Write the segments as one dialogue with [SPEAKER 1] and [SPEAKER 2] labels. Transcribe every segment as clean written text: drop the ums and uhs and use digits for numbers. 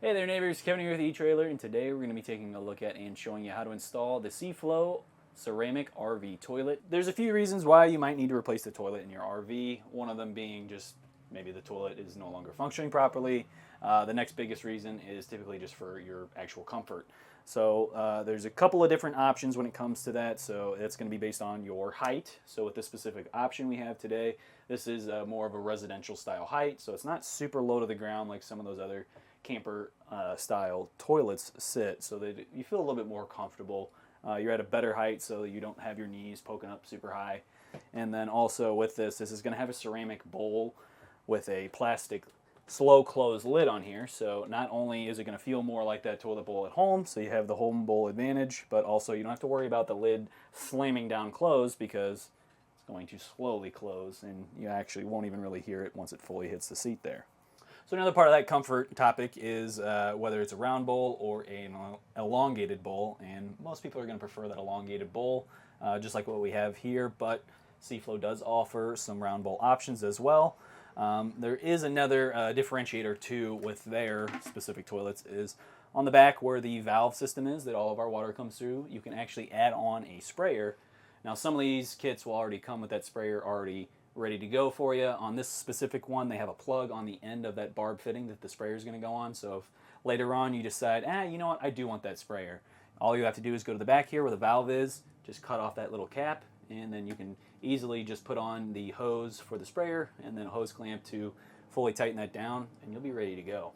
[SPEAKER 1] Hey there neighbors, Kevin here with eTrailer, and today we're going to be taking a look at and showing you how to install the Seaflo Ceramic RV Toilet. There's a few reasons why you might need to replace the toilet in your RV, one of them being just maybe the toilet is no longer functioning properly. The next biggest reason is typically just for your actual comfort. So there's a couple of different options when it comes to that, so it's going to be based on your height. So with this specific option we have today, this is more of a residential style height, so it's not super low to the ground like some of those other camper style toilets sit, so that you feel a little bit more comfortable. You're at a better height so you don't have your knees poking up super high. And then also with this is going to have a ceramic bowl with a plastic slow close lid on here, so not only is it going to feel more like that toilet bowl at home, so you have the home bowl advantage, but also you don't have to worry about the lid slamming down closed because it's going to slowly close and you actually won't even really hear it once it fully hits the seat there. So another part of that comfort topic is whether it's a round bowl or an elongated bowl, and most people are going to prefer that elongated bowl, just like what we have here, but Seaflo does offer some round bowl options as well. There is another differentiator too with their specific toilets is on the back where the valve system is that all of our water comes through, you can actually add on a sprayer. Now some of these kits will already come with that sprayer already ready to go for you. On this specific one, they have a plug on the end of that barb fitting that the sprayer is going to go on. So if later on you decide, you know what, I do want that sprayer, all you have to do is go to the back here where the valve is, just cut off that little cap, and then you can easily just put on the hose for the sprayer and then a hose clamp to fully tighten that down, and you'll be ready to go.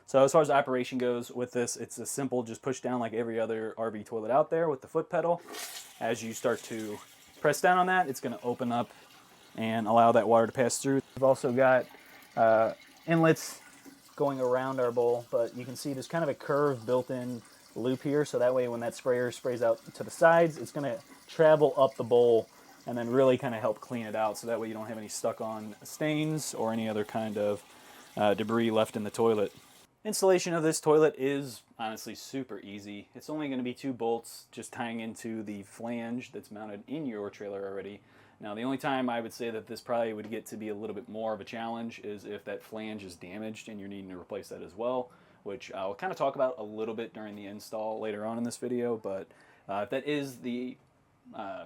[SPEAKER 1] So as far as operation goes with this, it's a simple just push down like every other RV toilet out there with the foot pedal. As you start to press down on that, it's going to open up and allow that water to pass through. We've also got inlets going around our bowl, but you can see there's kind of a curved built-in loop here, so that way when that sprayer sprays out to the sides, it's going to travel up the bowl and then really kind of help clean it out, so that way you don't have any stuck on stains or any other kind of debris left in the toilet. Installation of this toilet is honestly super easy. It's only going to be 2 bolts just tying into the flange that's mounted in your trailer already. Now the only time I would say that this probably would get to be a little bit more of a challenge is if that flange is damaged and you're needing to replace that as well, which I'll kind of talk about a little bit during the install later on in this video, but if that is the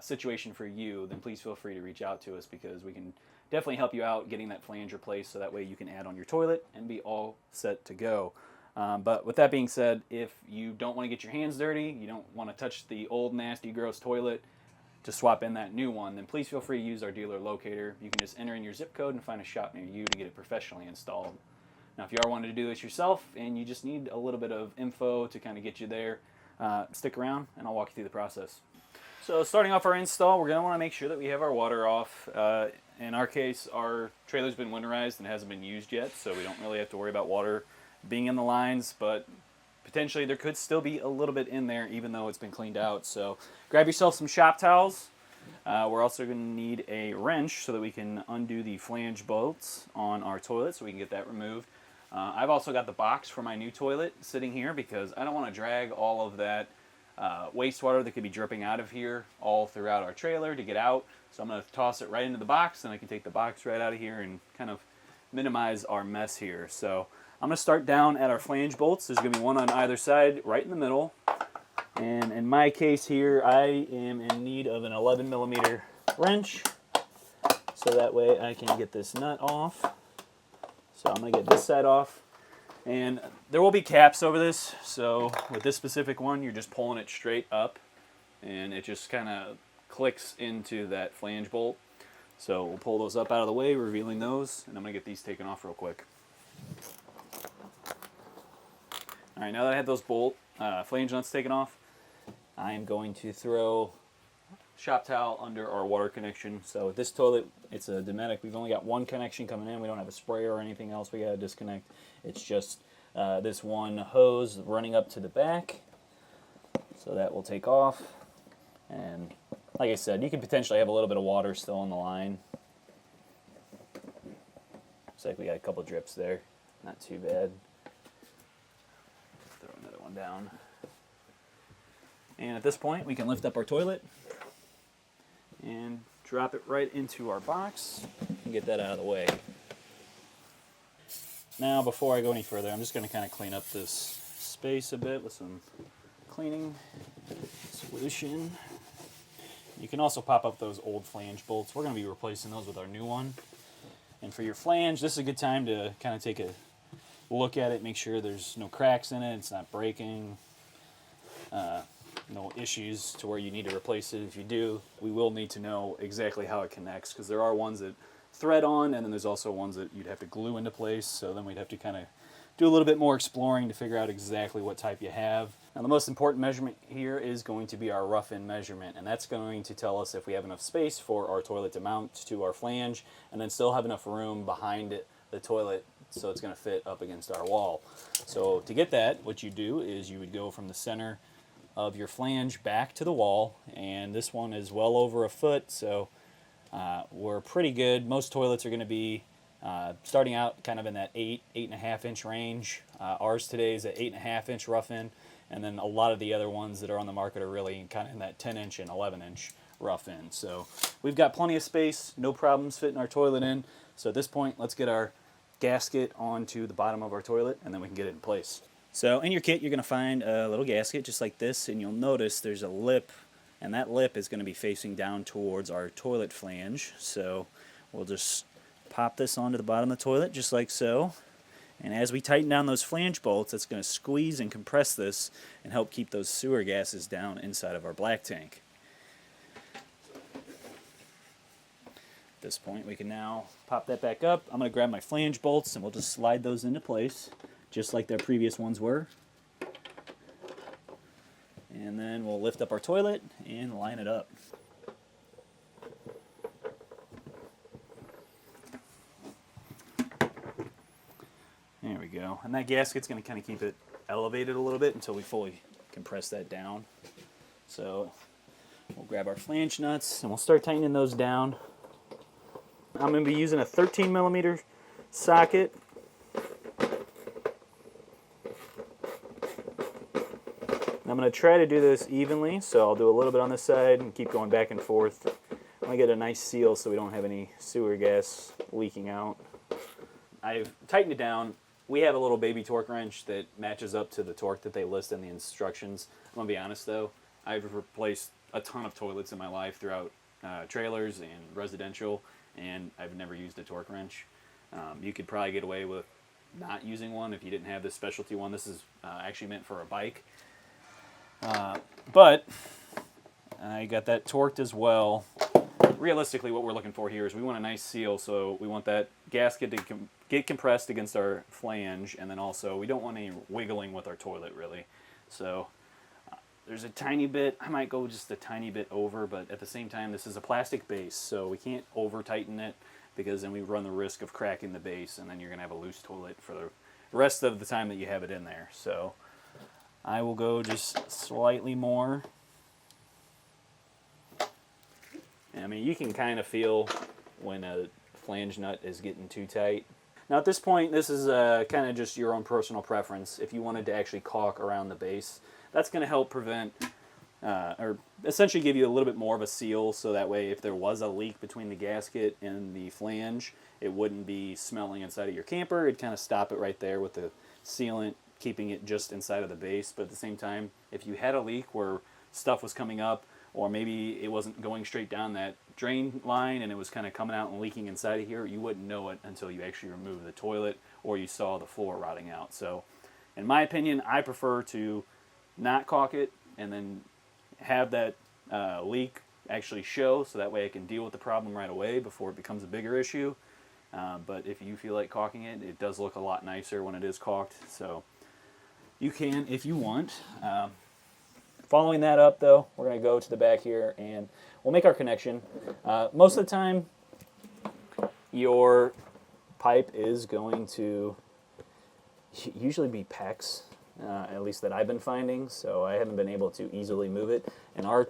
[SPEAKER 1] situation for you, then please feel free to reach out to us because we can definitely help you out getting that flange replaced so that way you can add on your toilet and be all set to go. But with that being said, if you don't want to get your hands dirty, you don't want to touch the old nasty gross toilet to swap in that new one, then please feel free to use our dealer locator. You can just enter in your zip code and find a shop near you to get it professionally installed. Now if you are wanting to do this yourself and you just need a little bit of info to kind of get you there, stick around and I'll walk you through the process. So starting off our install, we're going to want to make sure that we have our water off. In our case, our trailer's been winterized and hasn't been used yet, so we don't really have to worry about water being in the lines, but potentially there could still be a little bit in there even though it's been cleaned out. So grab yourself some shop towels. We're also going to need a wrench so that we can undo the flange bolts on our toilet so we can get that removed. I've also got the box for my new toilet sitting here because I don't want to drag all of that wastewater that could be dripping out of here all throughout our trailer to get out. So I'm going to toss it right into the box and I can take the box right out of here and kind of minimize our mess here. So I'm going to start down at our flange bolts. There's going to be one on either side, right in the middle. And in my case here, I am in need of an 11mm wrench. So that way I can get this nut off. So I'm going to get this side off. And there will be caps over this. So with this specific one, you're just pulling it straight up. And it just kind of clicks into that flange bolt. So we'll pull those up out of the way, revealing those. And I'm going to get these taken off real quick. Alright, now that I have those flange nuts taken off, I am going to throw shop towel under our water connection. So with this toilet, it's a Dometic. We've only got one connection coming in. We don't have a sprayer or anything else we got to disconnect. It's just this one hose running up to the back. So that will take off. And like I said, you could potentially have a little bit of water still in the line. Looks like we got a couple drips there. Not too bad. Throw another one down. And at this point, we can lift up our toilet and drop it right into our box and get that out of the way. Now, before I go any further, I'm just going to kind of clean up this space a bit with some cleaning solution. You can also pop up those old flange bolts. We're going to be replacing those with our new one. And for your flange, this is a good time to kind of take a look at it, make sure there's no cracks in it, it's not breaking, no issues to where you need to replace it. If you do, we will need to know exactly how it connects, because there are ones that thread on, and then there's also ones that you'd have to glue into place, so then we'd have to kind of do a little bit more exploring to figure out exactly what type you have. Now, the most important measurement here is going to be our rough-in measurement, and that's going to tell us if we have enough space for our toilet to mount to our flange, and then still have enough room behind it, the toilet, so it's going to fit up against our wall. So to get that, what you do is you would go from the center of your flange back to the wall, and this one is well over a foot, so we're pretty good. Most toilets are going to be starting out kind of in that 8.5 inch range. Ours today is at 8.5 inch rough-in, and then a lot of the other ones that are on the market are really kind of in that 10 inch and 11 inch rough-in. So we've got plenty of space, no problems fitting our toilet in. So at this point, let's get our gasket onto the bottom of our toilet, and then we can get it in place. So in your kit, you're going to find a little gasket just like this, and you'll notice there's a lip, and that lip is going to be facing down towards our toilet flange. So we'll just pop this onto the bottom of the toilet just like so. And as we tighten down those flange bolts, that's going to squeeze and compress this and help keep those sewer gases down inside of our black tank. At this point, we can now pop that back up. I'm going to grab my flange bolts, and we'll just slide those into place, just like their previous ones were. And then we'll lift up our toilet and line it up. There we go. And that gasket's going to kind of keep it elevated a little bit until we fully compress that down. So we'll grab our flange nuts and we'll start tightening those down. I'm going to be using a 13 millimeter socket. I'm going to try to do this evenly, so I'll do a little bit on this side and keep going back and forth. I'm going to get a nice seal so we don't have any sewer gas leaking out. I've tightened it down. We have a little baby torque wrench that matches up to the torque that they list in the instructions. I'm going to be honest though, I've replaced a ton of toilets in my life throughout trailers and residential, and I've never used a torque wrench. You could probably get away with not using one if you didn't have this specialty one. This is actually meant for a bike. But I got that torqued as well. Realistically, what we're looking for here is we want a nice seal, so we want that gasket to get compressed against our flange, and then also we don't want any wiggling with our toilet, really. So there's a tiny bit, I might go just a tiny bit over, but at the same time, this is a plastic base, so we can't over-tighten it, because then we run the risk of cracking the base, and then you're going to have a loose toilet for the rest of the time that you have it in there. So I will go just slightly more. I mean, you can kind of feel when a flange nut is getting too tight. Now at this point, this is kind of just your own personal preference. If you wanted to actually caulk around the base, that's going to help prevent, or essentially give you a little bit more of a seal, so that way if there was a leak between the gasket and the flange, it wouldn't be smelling inside of your camper. It'd kind of stop it right there with the sealant, keeping it just inside of the base. But at the same time, if you had a leak where stuff was coming up, or maybe it wasn't going straight down that drain line and it was kind of coming out and leaking inside of here, you wouldn't know it until you actually removed the toilet or you saw the floor rotting out. So in my opinion, I prefer to not caulk it and then have that leak actually show, so that way I can deal with the problem right away before it becomes a bigger issue. But if you feel like caulking it, it does look a lot nicer when it is caulked. So you can if you want. Following that up, though, we're going to go to the back here and we'll make our connection. Most of the time, your pipe is going to usually be PEX, at least that I've been finding, so I haven't been able to easily move it. And our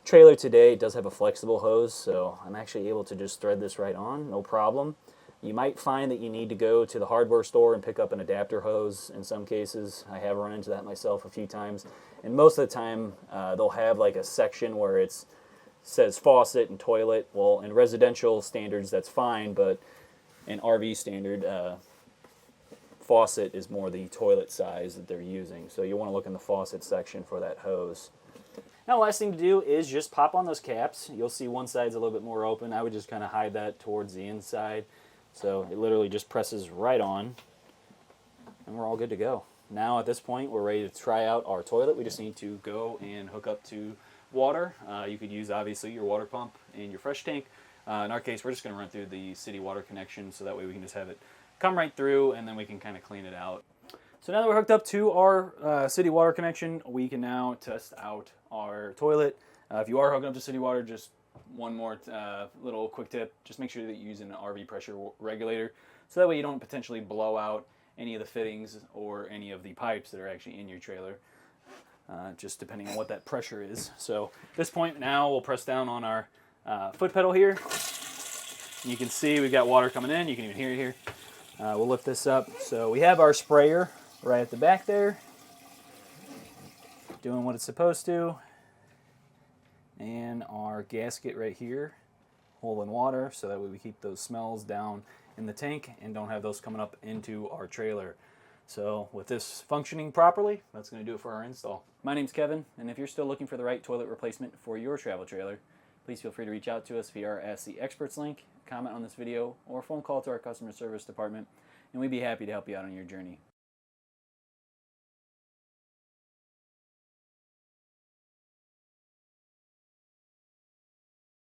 [SPEAKER 1] trailer today does have a flexible hose, so I'm actually able to just thread this right on, no problem. You might find that you need to go to the hardware store and pick up an adapter hose in some cases. I have run into that myself a few times. And most of the time, they'll have like a section where it says faucet and toilet. Well, in residential standards, that's fine, but in RV standard, faucet is more the toilet size that they're using. So you want to look in the faucet section for that hose. Now, last thing to do is just pop on those caps. You'll see one side's a little bit more open. I would just kind of hide that towards the inside. So it literally just presses right on, and we're all good to go. Now at this point, we're ready to try out our toilet. We just need to go and hook up to water. You could use, obviously, your water pump and your fresh tank. In our case, we're just going to run through the city water connection, so that way we can just have it come right through, and then we can kind of clean it out. So now that we're hooked up to our city water connection, we can now test out our toilet. If you are hooking up to city water, just one more little quick tip. Just make sure that you're using an RV pressure regulator, so that way you don't potentially blow out any of the fittings or any of the pipes that are actually in your trailer, just depending on what that pressure is. So at this point now, we'll press down on our foot pedal here. You can see we've got water coming in. You can even hear it here. We'll lift this up. So we have our sprayer right at the back there, doing what it's supposed to, and our gasket right here, holding water, so that way we keep those smells down in the tank and don't have those coming up into our trailer. So with this functioning properly, that's going to do it for our install. My name's Kevin, and if you're still looking for the right toilet replacement for your travel trailer, please feel free to reach out to us via our Ask the Experts link, comment on this video, or phone call to our customer service department, and we'd be happy to help you out on your journey.